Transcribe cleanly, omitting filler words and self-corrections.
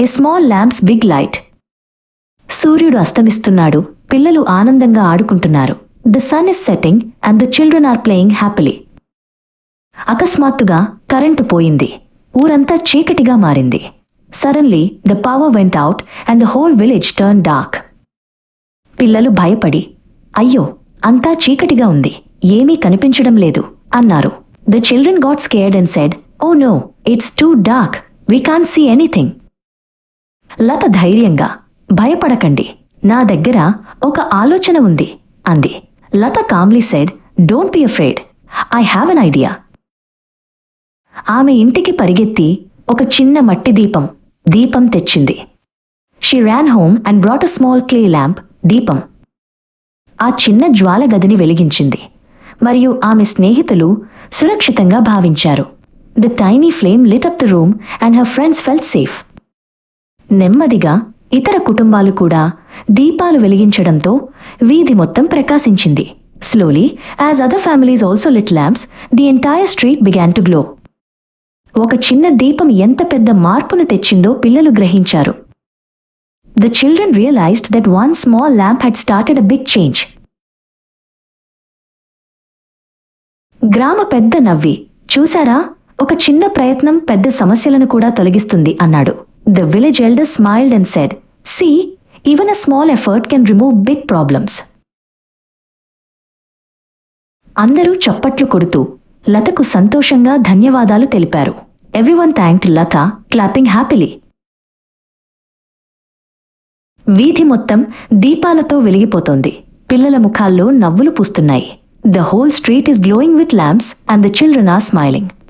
A small lamp's big light. సూర్యుడు అస్తమిస్తున్నాడు. పిల్లలు ఆనందంగా ఆడుకుంటున్నారు. The sun is setting and the children are playing happily. అకస్మాత్తుగా కరెంటు పోయింది. ఊరంతా చీకటిగా మారింది. Suddenly, the power went out and the whole village turned dark. పిల్లలు భయపడి, అయ్యో, అంతా చీకటిగా ఉంది, ఏమీ కనిపించడం లేదు అన్నారు. The children got scared and said, Oh no, it's too dark, we can't see anything. లత ధైర్యంగా, భయపడకండి, నా దగ్గర ఒక ఆలోచన ఉంది అంది. లత calmly said, Don't be afraid, I have an idea. ఆమె ఇంటికి పరిగెత్తి ఒక చిన్న మట్టి దీపం తెచ్చింది. She ran home and brought a small clay lamp, దీపం. ఆ చిన్న జ్వాల గదిని వెలిగించింది. మరియు ఆమె స్నేహితులు సురక్షితంగా భావించారు. The tiny flame lit up the room and her friends felt safe. నెమ్మదిగా ఇతర కుటుంబాలు కూడా దీపాలు వెలిగించడంతో వీధి మొత్తం ప్రకాశించింది. Slowly, as other families also lit lamps, the entire street began to glow. ఒక చిన్న దీపం ఎంత పెద్ద మార్పును తెచ్చిందో పిల్లలు గ్రహించారు. The children realized that one small lamp had started a big change. గ్రామ పెద్ద నవ్వి, చూసారా, ఒక చిన్న ప్రయత్నం పెద్ద సమస్యలను కూడా తొలగిస్తుంది అన్నాడు. The village elder smiled and said, See, even a small effort can remove big problems. అందరూ చప్పట్లు కొడుతూ లతకు సంతోషంగా ధన్యవాదాలు తెలిపారు. Everyone thanked Lata, clapping happily. వీధి మొత్తం దీపాలతో వెలిగిపోతోంది. పిల్లల ముఖాల్లో నవ్వులు పూస్తున్నాయి. The whole street is glowing with lamps and the children are smiling.